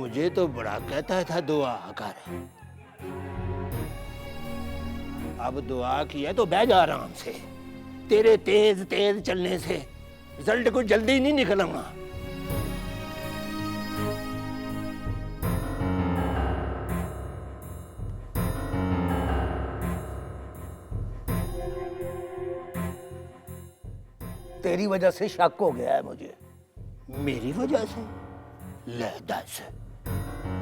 मुझे तो बड़ा कहता था दुआ कर। अब दुआ किया तो बैठ जा आराम से। तेरे तेज तेज चलने से रिजल्ट को जल्दी नहीं निकलूंगा। तेरी वजह से शक हो गया है मुझे। मेरी वजह से? ले दस।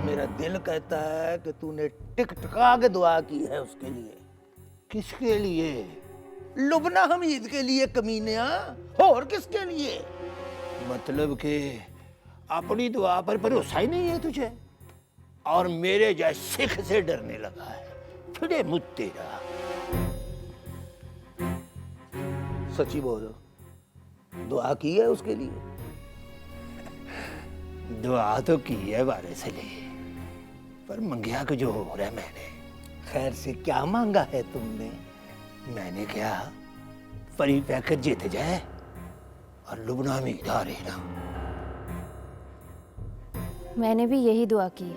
मेरा दिल कहता है कि तूने टिक टका के दुआ की है उसके लिए। किसके लिए? लुबना हमीद के लिए कमीनिया, और किसके लिए? मतलब कि अपनी दुआ पर भरोसा ही नहीं है तुझे, और मेरे जैसे सिख से डरने लगा है। फिरे मुझ तेरा। सच्ची बोलो, दुआ की है उसके लिए? दुआ तो की है वारिस अली, पर मंगिया को जो हो रहा है मैंने। खैर से क्या मांगा है तुमने? मैंने क्या परी पैकेट जीत जाए और लुबना में हारे ना। मैंने भी यही दुआ की।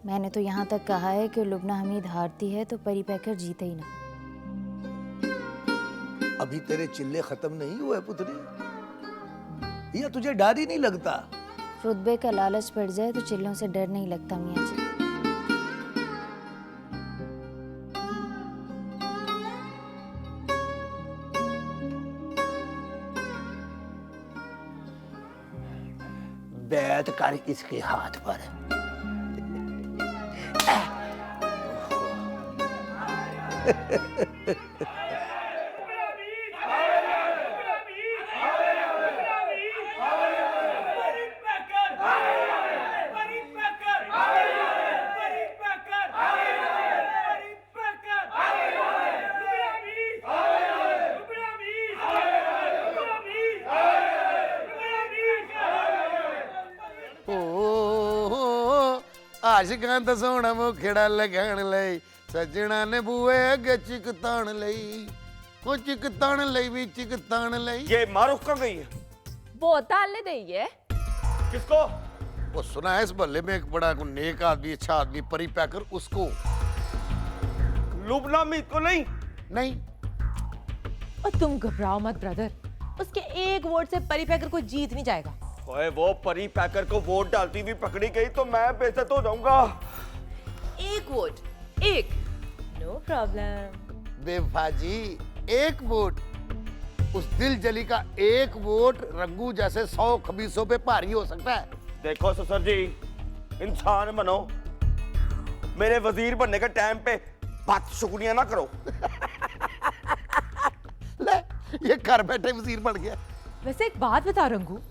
मैंने तो यहाँ तक कहा है कि लुबना हमीद हारती है तो परी पैकर जीते ही ना। अभी तेरे चिल्ले खत्म नहीं हुए पुत्री? या तुझे डर ही नहीं लगता? रुतबे का लालच पड़ जाए तो चिल्लों से डर नहीं लगता मियाँ जी। बैठ कर इसके हाथ पर। आशिकां दा सोहना मुखड़ा लगाण लई सजना ने बूए अगे चिकताण लई, ओ चिकताण लई भी चिकताण लई। ये मारूफ कहाँ गई है? वो ताले दई है। किसको? वो सुना है इस मोहल्ले में एक बड़ा नेक आदमी, अच्छा आदमी परी पैकर, उसको। लुबना मीत को नहीं? नहीं। और तुम घबराओ मत ब्रदर, उसके एक वोट से परी पैकर को जीत नहीं जाएगा। ओए वो परी पैकर को वोट डालती हुई पकड़ी गई तो मैं बेइज्जत हो जाऊंगा। एक वोट, एक, नो प्रॉब्लम। बेवफा जी, एक वोट, उस दिल जली का एक वोट रंगू जैसे 100 खबीसों पे भारी हो सकता है। देखो ससुर जी, इंसान बनो। मेरे वजीर बनने के टाइम पे बात शुक्रिया ना करो। ले, ये घर बैठे वजीर बन गया। वैसे एक बात बता रंगू,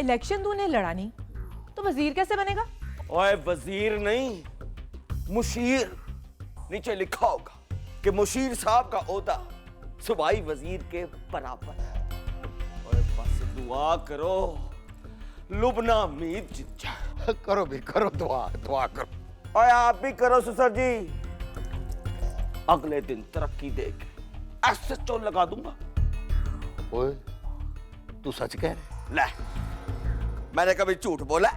इलेक्शन तूने लड़ा नहीं तो वजीर कैसे बनेगा? ओए वजीर नहीं, मुशीर। नीचे लिखा होगा कि मुशीर साहब का ओहदा सूबाई वजीर के बराबर है। ओए बस दुआ करो लुबना मीत जीत जाए। करो भी करो, दुआ दुआ करो। ओए आप भी करो ससुर जी। अगले दिन तरक्की देके एसएचओ लगा दूंगा। ओए, तू सच कह रहे? ले, मैंने कभी झूठ बोला?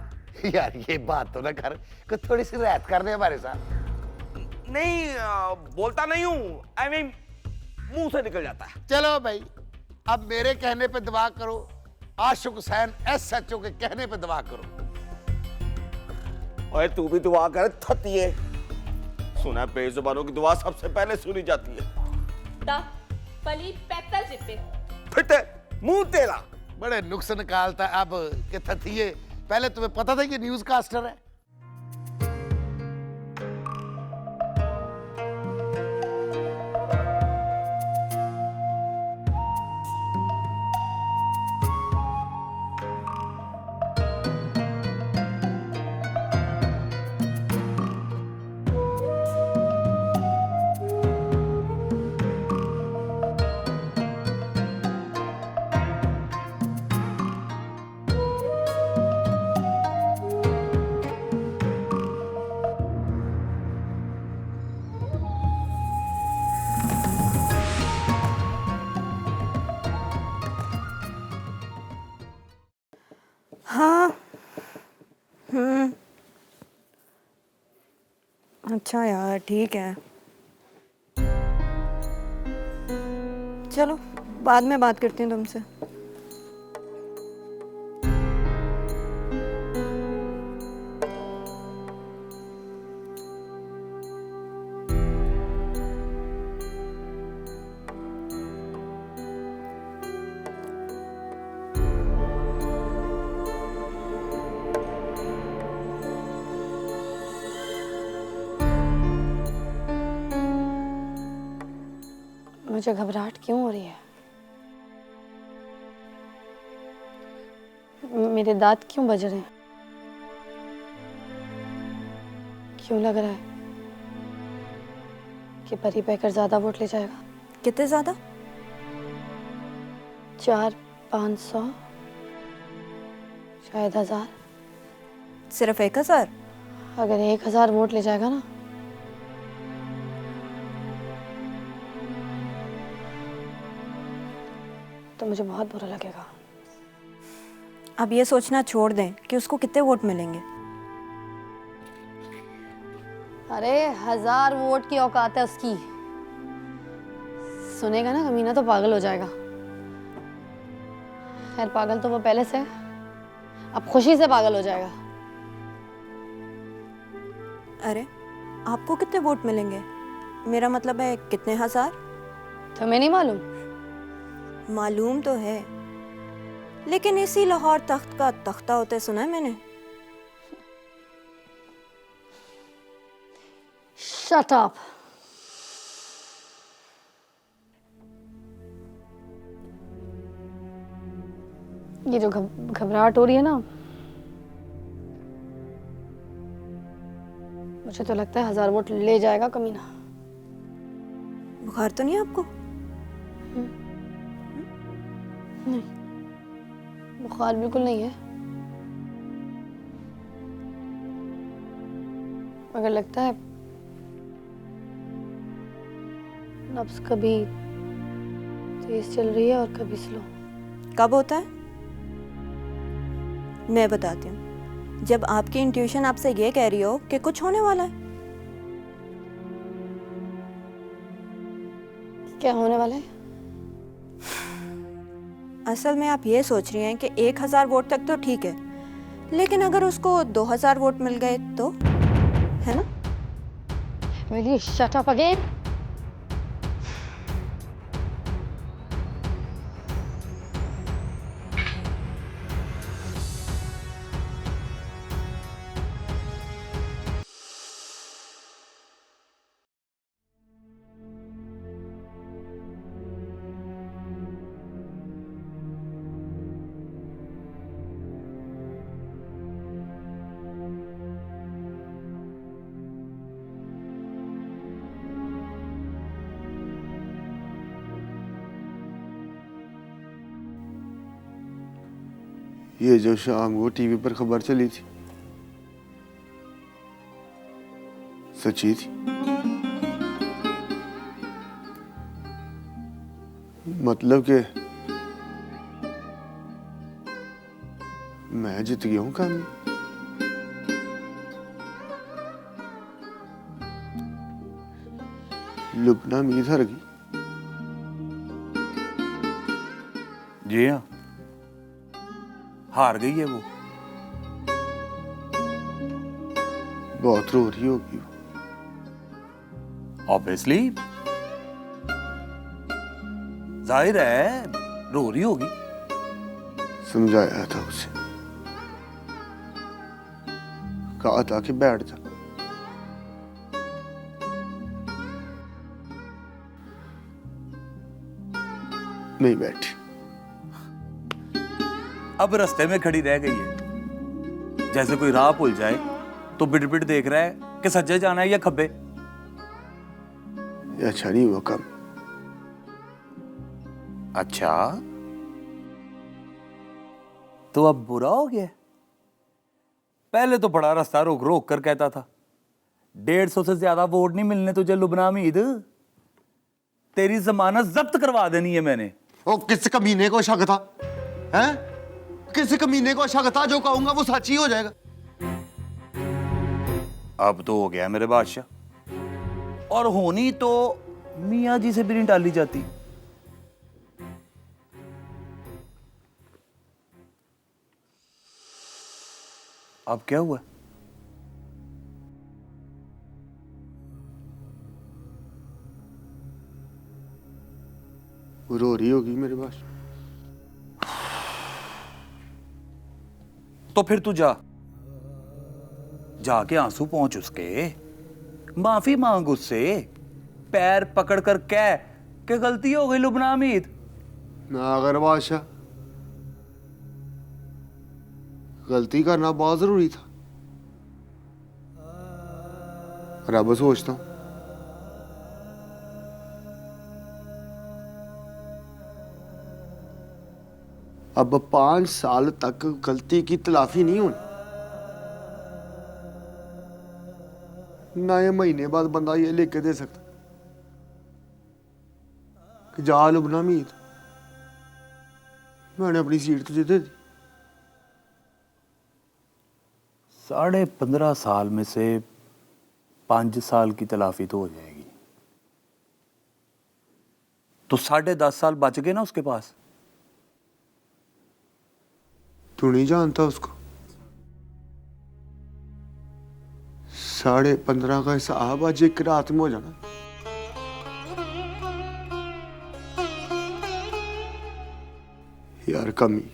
यार ये बात तो ना कर, कि थोड़ी सी रियायत कर दे हमारे साथ। नहीं, बोलता नहीं हूं, आई मीन मुंह से निकल जाता है। चलो भाई, अब मेरे कहने पे दुआ करो, आशिक हुसैन एसएचओ के कहने पे दुआ करो। ओए तू भी दुआ कर थतिए। सुना बेजुबानों की दुआ सबसे पहले सुनी जाती है। दा पली पैतल जिते फिटे मुंह तेरा। बड़े नुक्स निकालता है अब कि थथिए। पहले तुम्हें पता था कि न्यूज कास्टर है? हाँ। अच्छा यार, ठीक है। चलो बाद में बात करती हूँ तुमसे। मुझे घबराहट क्यों हो रही है? मेरे दांत क्यों बज रहे हैं? क्यों लग रहा है कि परी पैकर ज्यादा वोट ले जाएगा? कितने ज्यादा? 400-500 शायद 1000। सिर्फ 1000? अगर 1000 वोट ले जाएगा ना, तो मुझे बहुत बुरा लगेगा। अब ये सोचना छोड़ दें कि उसको कितने वोट मिलेंगे। अरे 1000 वोट की औकात है उसकी। सुनेगा ना कमीना तो पागल हो जाएगा। खैर पागल तो वो पहले से, अब खुशी से पागल हो जाएगा। अरे आपको कितने वोट मिलेंगे? मेरा मतलब है कितने हजार? तुम्हें नहीं मालूम? मालूम तो है, लेकिन इसी लाहौर तख्त का तख्ता होते सुना है मैंने। Shut up. ये जो घबराहट हो रही है ना, मुझे तो लगता है 1000 वोट ले जाएगा कमीना। बुखार तो नहीं आपको? नहीं, बुखार बिल्कुल नहीं है, मगर लगता है नब्ज कभी तेज चल रही है और कभी स्लो। कब होता है? मैं बताती हूँ। जब आपकी इंट्यूशन आपसे ये कह रही हो कि कुछ होने वाला है। क्या होने वाला है? असल में आप ये सोच रही हैं कि 1000 वोट तक तो ठीक है, लेकिन अगर उसको 2000 वोट मिल गए तो, है ना? Will you shut up again? ये जो शाम वो टीवी पर खबर चली थी, सच्ची थी? मतलब कि मैं जीत गया हूं काम? लुबना मीर हार गई? जी हाँ, हार गई है वो। बहुत रो रही होगी वो। ऑब्वियसली, जाहिर है रो रही होगी। समझाया था उसे, कहा था कि बैठ जा। नहीं बैठी। अब रास्ते में खड़ी रह गई है, जैसे कोई राह भूल जाए तो बिट बिट देख रहा है कि सज्जे जाना है या खब्बे। ये अच्छा नहीं हुआ काम। अच्छा, तो अब बुरा हो गया? पहले तो बड़ा रास्ता रोक रोक कर कहता था 150 से ज्यादा वोट नहीं मिलने तुझे लुबना हमीद, तेरी जमानत जब्त करवा देनी है मैंने। ओ किस कमीने को शक था? हैं? किसी कमीने को अशगता जो कहूंगा वो सच ही हो जाएगा। अब तो हो गया मेरे बादशाह, और होनी तो मियाँ जी से भी नहीं टाली जाती। अब क्या हुआ? वो रो रही होगी मेरे पास। तो फिर तू जाके आंसू पहुंच उसके, माफी मांग उससे, पैर पकड़ कर कह कि गलती हो गई लुबना हमीद। ना अगर बादशाह, गलती करना बहुत जरूरी था। और अब सोचता हूं अब 5 साल तक गलती की तलाफी नहीं होनी। ना ये महीने बाद बंदा ये लिख के दे सकता कि जा लुबना हमीद, मैंने अपनी सीट तुझे दे दी। 15.5 साल में से 5 साल की तलाफी तो हो जाएगी, तो 10.5 साल बच गए ना उसके पास। तू नहीं जानता उसको। 15.5 का हिसाब आज एक रात में हो जाना। यार कमी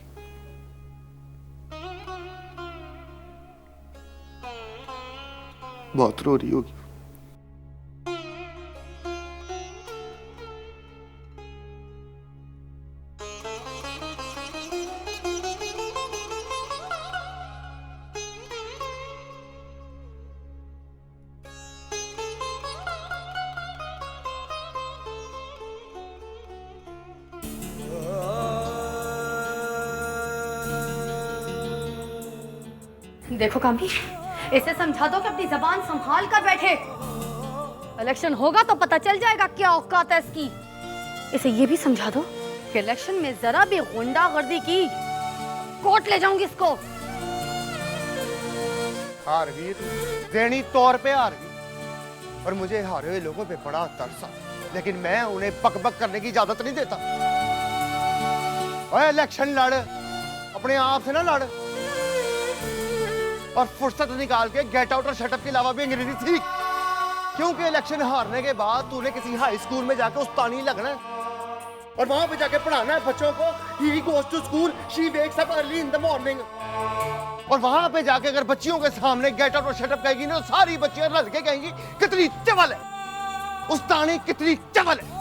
बहुत रो रही होगी। देखो कामी, इसे समझा दो कि अपनी जबान संभाल कर बैठे। इलेक्शन होगा तो पता चल जाएगा क्या औकात है इसकी। इसे ये भी समझा दो कि इलेक्शन में जरा भी गुंडागर्दी की कोर्ट ले जाऊंगी इसको। हारवीर ज़हनी तौर पे हारवीर, और मुझे हारे हुए लोगों पे बड़ा तरस आ, लेकिन मैं उन्हें बक करने की इजाजत नहीं देता। ओए इलेक्शन लड़, अपने आप से ना लड़, और फुर्सत निकाल के गेट आउट और शटअप के अलावा भी अंग्रेजी सीख। क्योंकि इलेक्शन हारने के बाद तूने किसी हाई स्कूल में जाकर उस्तानी लगना है और वहां पे जाके पढ़ाना है बच्चों को। He goes to school, she wakes up early in the morning. और वहां पे जाके अगर बच्चियों के सामने गेट आउट और शटअप कहेगी ना, तो सारी बच्चियां रल के कहेंगी कितनी चवल है, उस्तानी कितनी चवल है।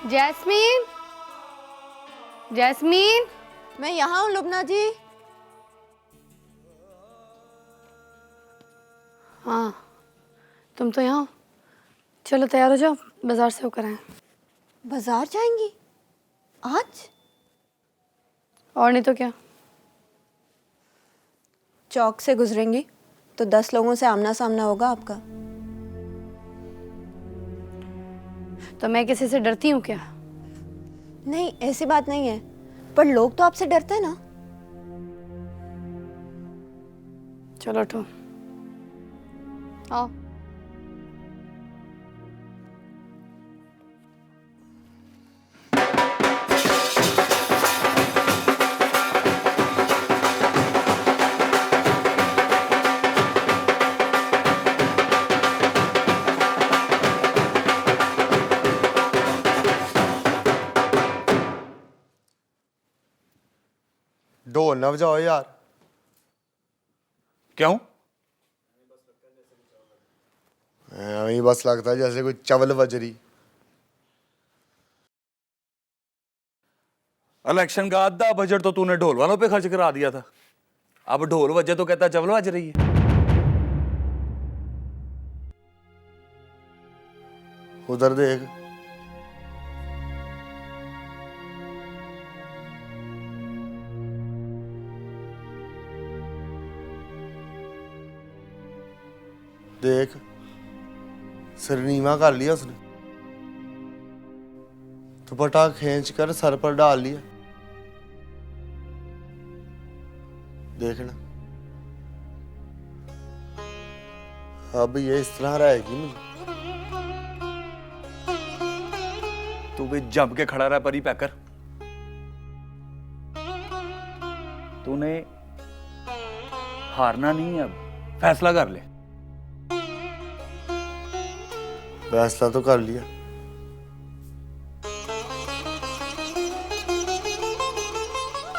जैस्मीन, जैस्मीन, मैं यहाँ हूँ लुबना जी। हाँ तुम तो यहाँ हो। चलो तैयार हो जाओ, बाजार से होकर आए। बाजार जाएंगी आज? और नहीं तो क्या। चौक से गुजरेंगी तो 10 लोगों से आमना सामना होगा आपका। तो मैं किसी से डरती हूँ क्या? नहीं, ऐसी बात नहीं है, पर लोग तो आपसे डरते हैं ना। चलो उठो, आओ। ढोल न बजाओ यार। क्यों? वही बस लगता है जैसे कोई चवल बजरी। इलेक्शन का आधा बजट तो तूने ढोल वालों पे खर्च करा दिया था, अब ढोल बजे तो कहता चवल बज रही है। उधर देख, देख सिर नीवा कर लिया उसने, दुपट्टा खींच कर सर पर डाल लिया। देखना अब ये इस तरह रहेगी मुझे। तू भी जम के खड़ा रहा परी पैकर। तूने हारना नहीं है, अब फैसला कर ले। फैसला तो कर लिया,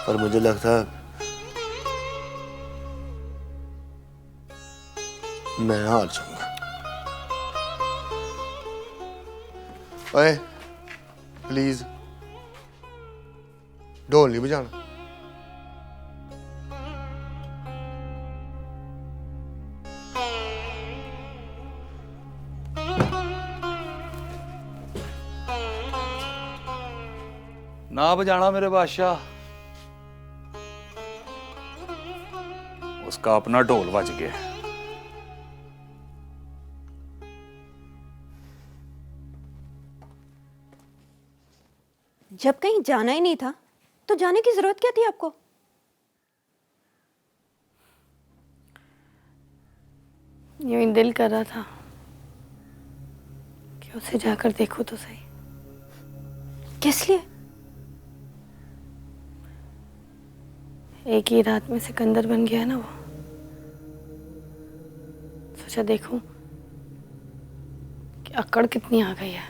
पर मुझे लगता है मैं हार जाऊंगा। ओए प्लीज ढोल नहीं बजाना। ना बजाना मेरे बादशाह, उसका अपना ढोल बज गया। जब कहीं जाना ही नहीं था तो जाने की जरूरत क्या थी आपको? यूं ही दिल कर रहा था कि उसे जाकर देखूं तो सही। किस लिए? एक ही रात में सिकंदर बन गया ना वो, सोचा देखूं कि अकड़ कितनी आ गई है।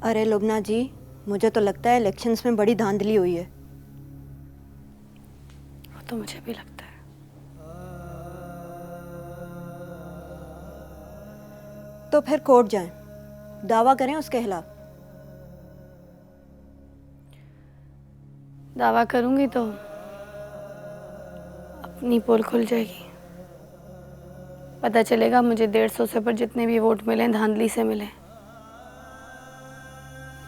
अरे लुबना जी, मुझे तो लगता है इलेक्शंस में बड़ी धांधली हुई है। वो तो मुझे भी लगता है। तो फिर कोर्ट जाएं, दावा करें उसके खिलाफ। दावा करूंगी तो अपनी पोल खुल जाएगी, पता चलेगा मुझे 150 से पर जितने भी वोट मिले धांधली से मिले।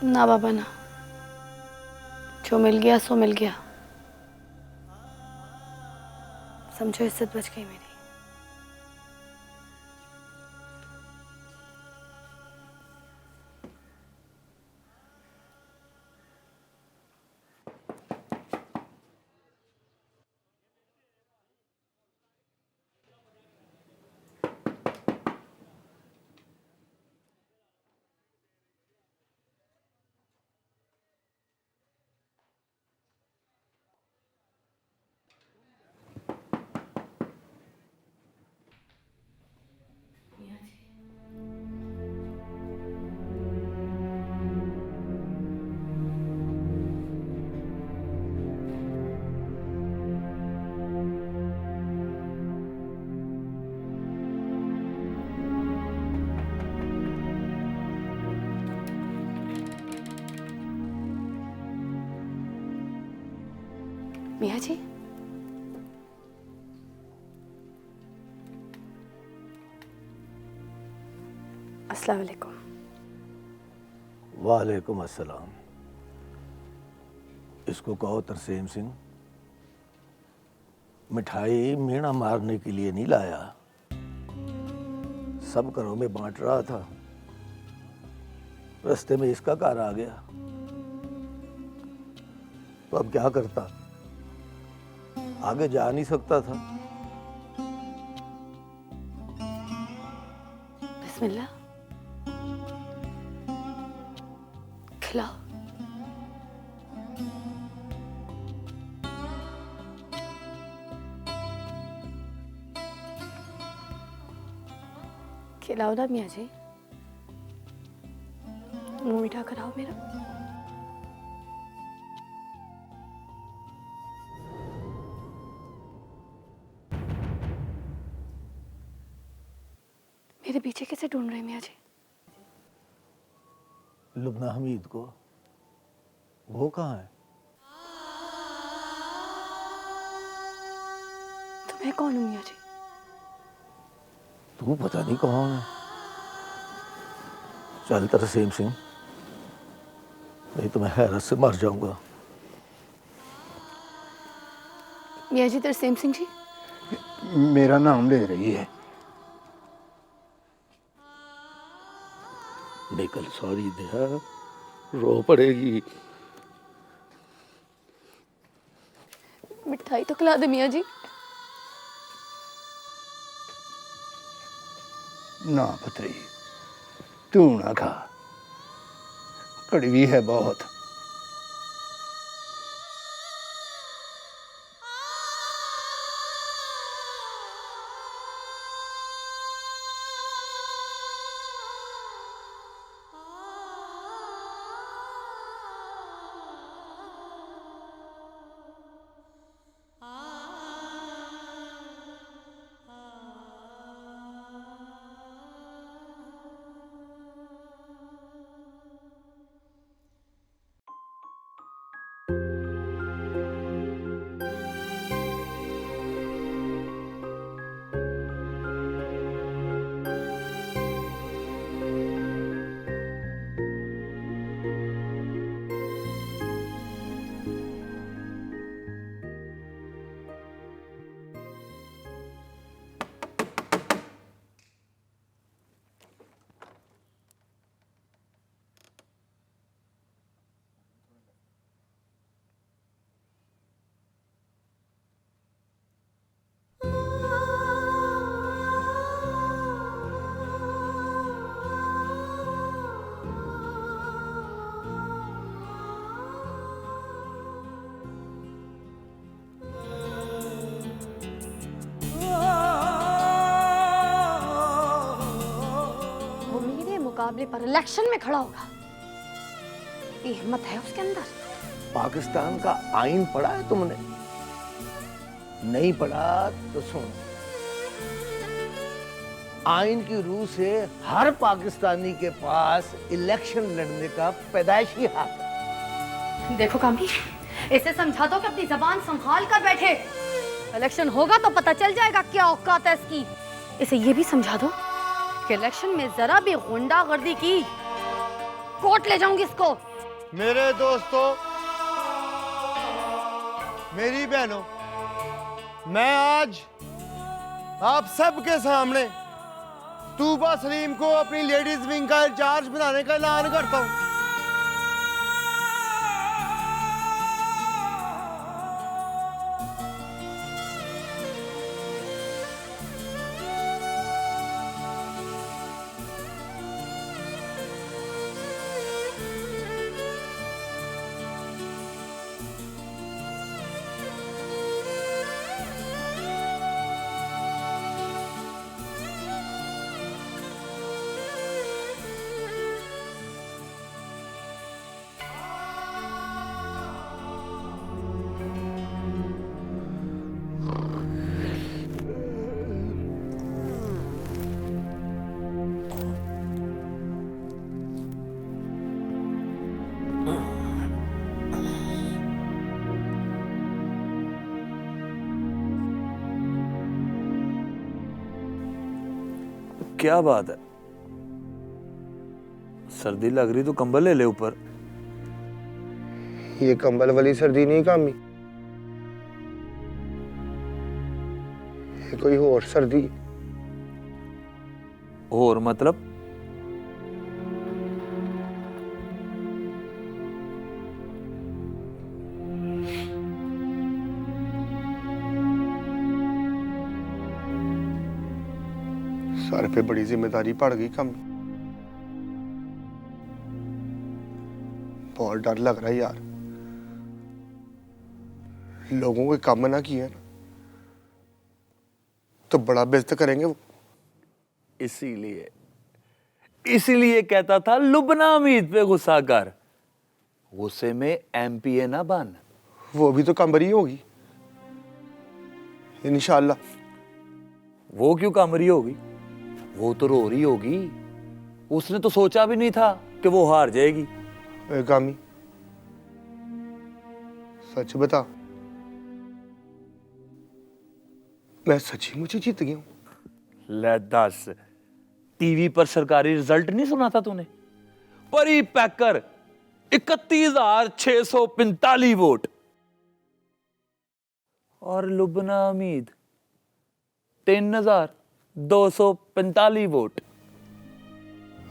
ना बाबा ना, जो मिल गया सो मिल गया। समझो इज्जत बच गई मेरी। मियाँ जी, अस्सलाम वालेकुम। वालेकुम अस्सलाम। इसको कहो तरसेम सिंह, मिठाई मीणा मारने के लिए नहीं लाया, सब घरों में बांट रहा था, रास्ते में इसका कार आ गया, तो अब क्या करता, आगे जा नहीं सकता था। बिस्मिल्लाह, खिलाओ। खिलाओ ना मियाँ जी, मुंह मीठा कराओ मेरा। मेरे पीछे कैसे ढूंढ रहे हैं मियाँ जी? लुबना हमीद को। वो कहाँ है? तो मैं कौन हूँ मियाँ जी? तू पता नहीं कौन है। चल तरसेम सिंह, नहीं तो मैं हैरत से मर जाऊंगा। मियाँ जी तरसेम सिंह जी, मेरा नाम ले रही है। निकल सॉरी दिया, रो पड़ेगी। मिठाई तो खिला दे मियाँ जी। ना पतरी, तू ना खा, कड़वी है बहुत। वो मेरे मुकाबले पर इलेक्शन में खड़ा होगा, ये हिम्मत है उसके अंदर? पाकिस्तान का आइन पढ़ा है तुमने? नहीं पढ़ा तो सुन। आइन की रूह से हर पाकिस्तानी के पास इलेक्शन लड़ने का पैदाइशी हक है। देखो कामी, इसे समझा दो कि अपनी जबान संभाल कर बैठे। इलेक्शन होगा तो पता चल जाएगा क्या औकात है इसकी। इसे ये भी समझा दो कि इलेक्शन में जरा भी गुंडागर्दी की, कोर्ट ले जाऊंगी इसको। मेरे दोस्तों, मेरी बहनों, मैं आज आप सबके सामने तूबा सलीम को अपनी लेडीज विंग का इंचार्ज बनाने का ऐलान करता हूं। क्या बात है, सर्दी लग रही तो कंबल ले ले ऊपर। ये कंबल वाली सर्दी नहीं कामी, ये कोई और सर्दी। और मतलब? सर पे बड़ी जिम्मेदारी पड़ गई कम। बहुत डर लग रहा है यार, लोगों को काम ना किया ना तो बड़ा बेइज्जत करेंगे वो। इसीलिए कहता था लुबना हमीद पे गुस्सा कर, गुस्से में एमपीए ना बन। वो भी तो कामरी होगी इंशाल्लाह। वो क्यों कामरी होगी? वो तो रो रही होगी, उसने तो सोचा भी नहीं था कि वो हार जाएगी। ए कामी, सच बता, मैं सच्ची मुझे जीत गया हूं? ले दस, टीवी पर सरकारी रिजल्ट नहीं सुना था तूने? परी पैकर 31,645 वोट और लुबना हमीद 3,245 वोट।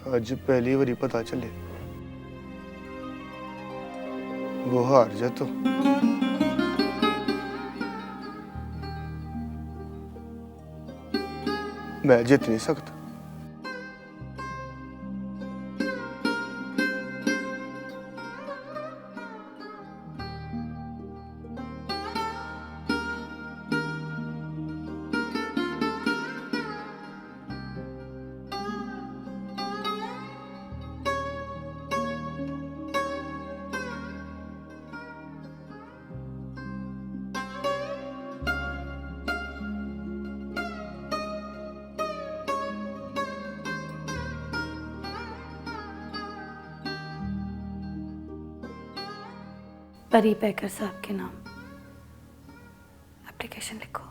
आज पहली बारी पता चले वो हार जा तो मैं जीत नहीं सकता। परी पैकर साहब के नाम एप्लीकेशन लिखो।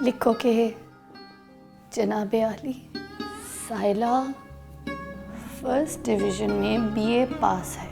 लिखो कि जनाब आली साहिला फर्स्ट डिवीजन में बीए पास है।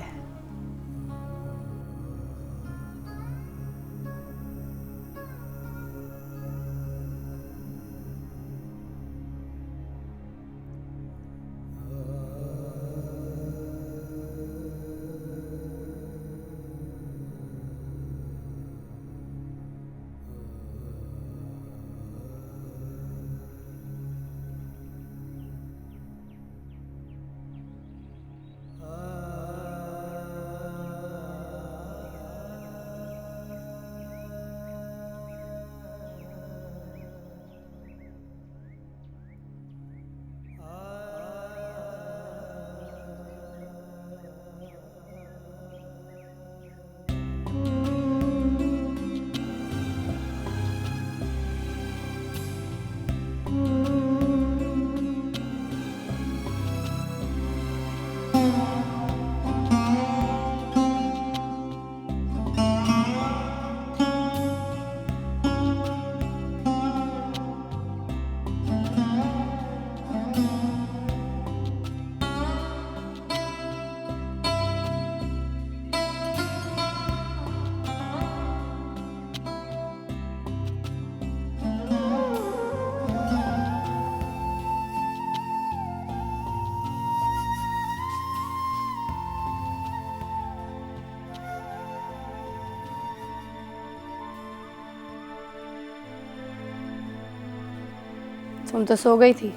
तुम तो सो गई थी।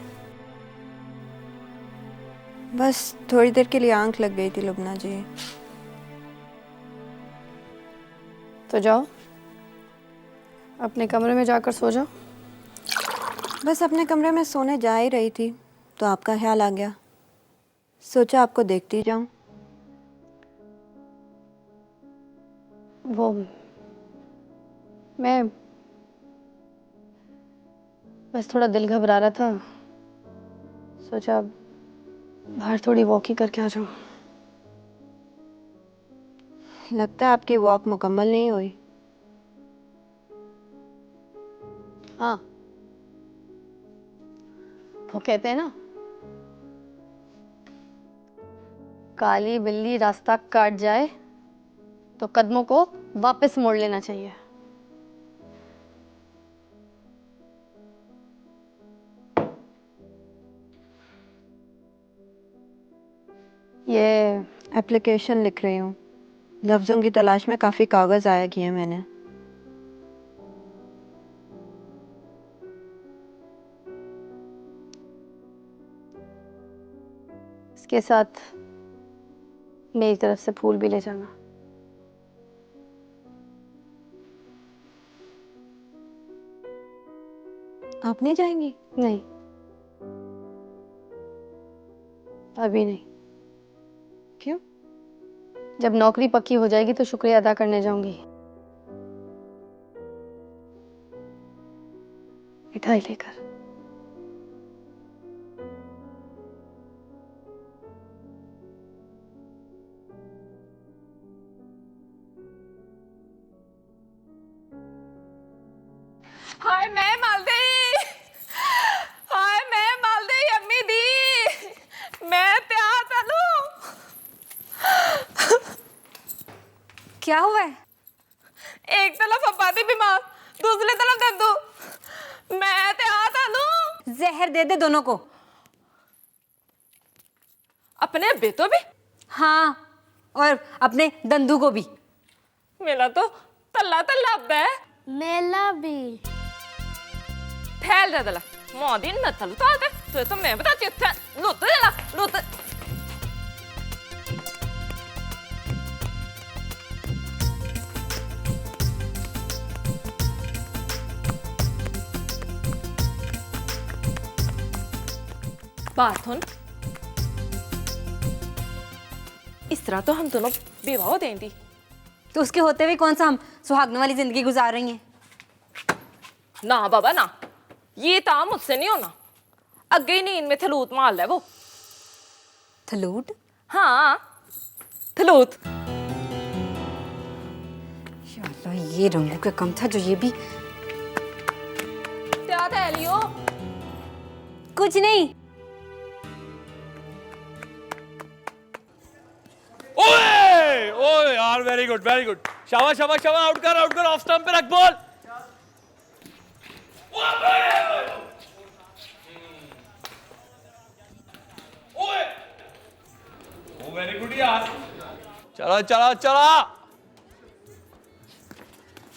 बस थोड़ी देर के लिए आंख लग गई थी लुबना जी। तो जाओ अपने कमरे में जाकर सो जाओ। बस अपने कमरे में सोने जा ही रही थी तो आपका ख्याल आ गया, सोचा आपको देखती जाऊं। वो मैं बस थोड़ा दिल घबरा रहा था, सोचा बाहर थोड़ी वॉक ही करके आ जाऊं। लगता है आपकी वॉक मुकम्मल नहीं हुई। हाँ, वो कहते हैं ना, काली बिल्ली रास्ता काट जाए तो कदमों को वापस मोड़ लेना चाहिए। ये एप्लीकेशन लिख रही हूँ, लफ्ज़ों की तलाश में काफ़ी कागज़ आया किए मैंने। इसके साथ मेरी तरफ से फूल भी ले जाना। आप नहीं जाएंगी? नहीं, अभी नहीं। क्यों? जब नौकरी पक्की हो जाएगी तो शुक्रिया अदा करने जाऊंगी। मिठाई लेकर। क्या हुआ है? एक तरफ अपादी बीमार, दूसरी तरफ दद्दू। मैं ते आता दूं। जहर दे दे दोनों को। अपने बेटो भी? हाँ, और अपने दंदू को भी। मेरा तो तल्ला तल्ला है। मेला भी। फैल दे दला मोदी न तलु ताते तो मैं बताती हूँ। लुट दला लुट। बात सुन, इस तरह तो हम दोनों विवाह देंगी। तो उसके होते हुए कौन सा हम सुहागन वाली जिंदगी गुजार रही हैं? ना बाबा ना, ये काम मुझसे नहीं होना। अगे ही नींद में थलूट मार ले वो। थलूट? हाँ, थलूट। शाला ये रंगू का कम था जो ये भी। क्या था लियो? कुछ नहीं। ओए ओए यार, वेरी गुड वेरी गुड, शाबाश शाबाश शाबाश, आउट कर ऑफ स्टंप पे रख बॉल। ओ वेरी गुड यार, चला चला चला।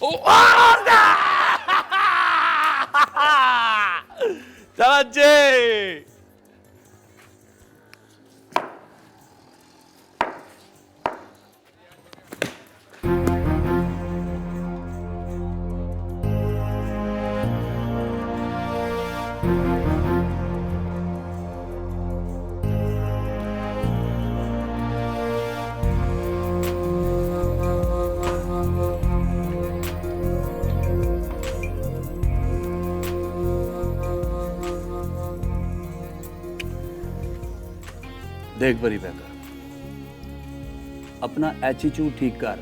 ओ चला जे। देख बरी बेकर, अपना एटीट्यूड ठीक कर।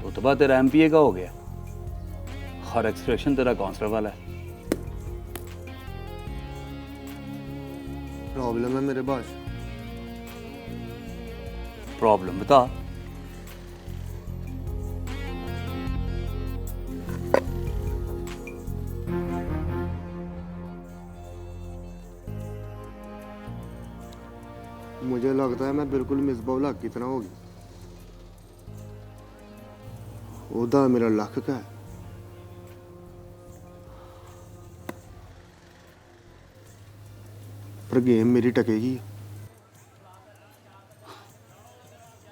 रुतबा तेरा एमपीए का हो गया और एक्सप्रेशन तेरा काउंसलर वाला है। प्रॉब्लम है मेरे पास। प्रॉब्लम बता। मुझे लगता है मैं बिल्कुल मिसबाउल हक की तरह होगी। ओदा मेरा लक का है। पर गेम मेरी टकेगी।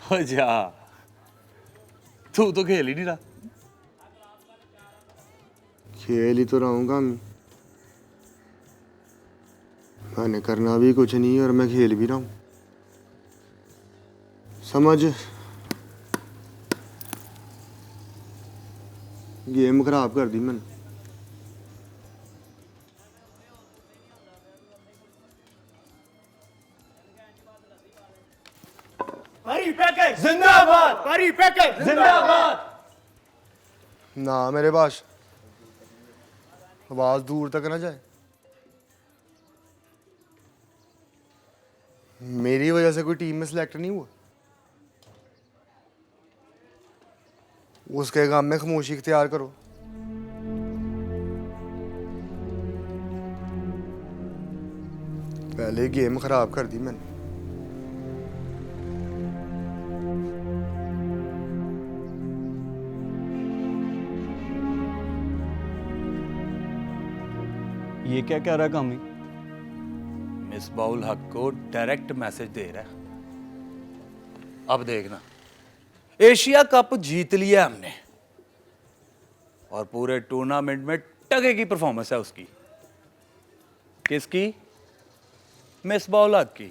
हो जा, तू तो खेल ही नहीं रहा। खेल ही तो रहूंगा मैं। मैंने करना भी कुछ नहीं और मैं खेल भी रहा हूं। समझ, गेम खराब कर दी मैंने। जिंदाबाद, परी पैकेज जिंदाबाद। ना मेरे पास आवाज दूर तक ना जाए। मेरी वजह से कोई टीम में सिलेक्ट नहीं हुआ। उसके काम में खामोशी इख्तियार करो। पहले गेम खराब कर दी मैंने। ये क्या कह रहा कामी? मिसबाउल हक को डायरेक्ट मैसेज दे रहा है। अब देखना, एशिया कप जीत लिया हमने और पूरे टूर्नामेंट में टके की परफॉर्मेंस है उसकी। किसकी? मिसबाउल हक की।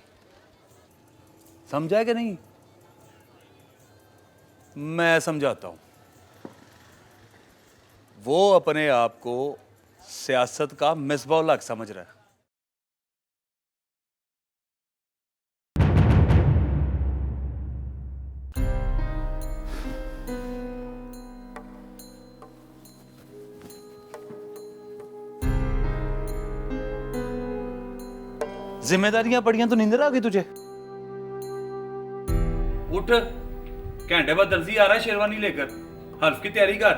समझा है कि नहीं? मैं समझाता हूं। वो अपने आप को सियासत का मिसबाउल हक समझ रहा है। जिम्मेदारियां पड़ियां तो नींदर आ गई तुझे? उठ, घंटे बाद दर्जी आ रहा है शेरवानी लेकर, हल्फ की तैयारी कर।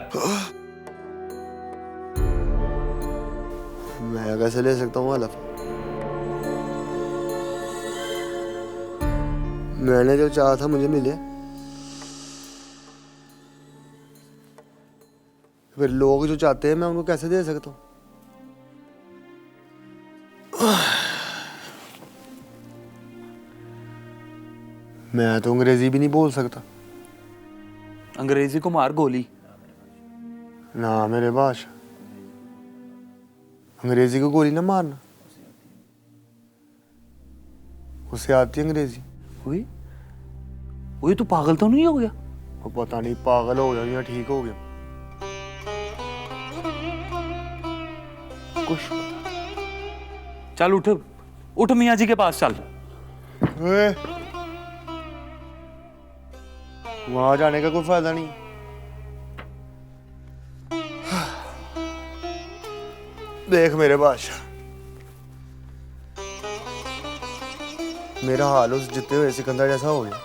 मैं कैसे ले सकता हूँ हलफ? मैंने जो चाहा था मुझे मिले, फिर लोग जो चाहते हैं मैं उनको कैसे दे सकता हूँ? मैं तो अंग्रेजी भी नहीं बोल सकता। अंग्रेजी को मार गोली। ना मेरे बादशाह, अंग्रेजी को गोली ना मारना, उसे आती है अंग्रेजी। हुई हुई, तू पागल तो नहीं हो गया? वो पता नहीं पागल हो गया या ठीक हो गया। कुछ चल, उठ उठ, मियाँ जी के पास चल। वहां जाने का कोई फायदा नहीं। देख मेरे बादशाह, मेरा हाल उस जीते हुए सिकंदर जैसा हो गया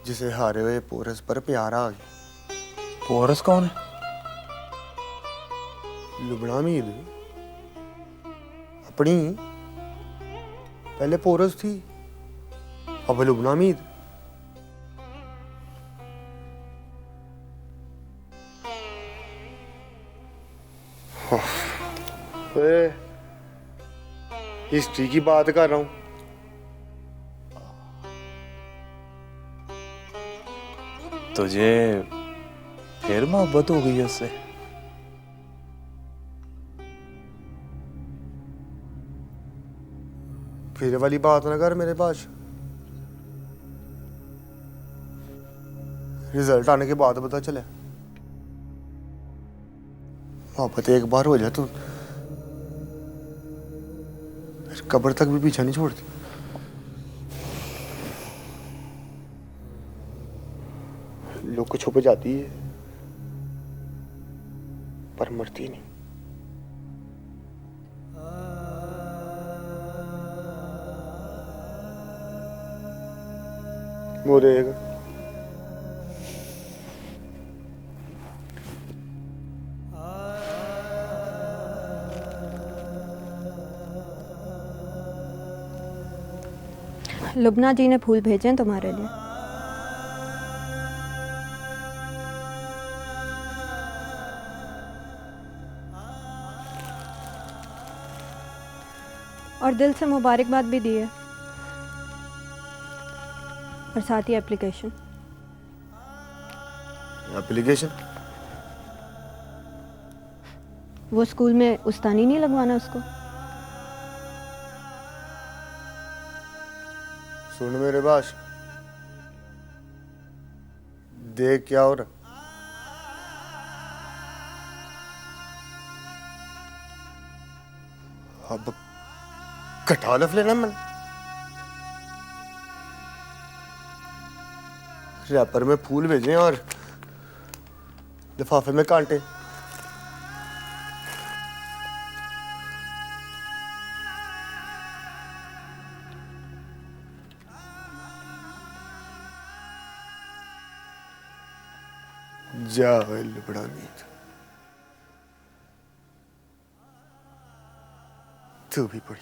जिसे हारे हुए पोरस पर प्यार आ गया। पोरस कौन है? लुबना मीद अपनी पहले पोरस थी, अब लुबना मीद। हिस्ट्री की बात कर रहा हूं। तुझे फिर मोहब्बत हो गई है उससे? फिर वाली बात ना कर मेरे पास। रिजल्ट आने के बाद पता चला। मोहब्बत एक बार हो जाए तो फिर कब्र तक भी पीछा नहीं छोड़ती। लोग छुप जाती है पर मरती नहीं। वो रहेगा। लुबना जी ने फूल भेजे हैं तुम्हारे लिए। और दिल से मुबारकबाद भी दी है, और साथ ही एप्लीकेशन। एप्लीकेशन? वो स्कूल में उस्तानी नहीं लगवाना उसको। सुन मेरे बाश, देख क्या हो रहा। अब कटा लफ लेना मन। रैपर में फूल भेजे और लिफाफे में कांटे। जा लुबड़ा मीत, तू भी पड़ी।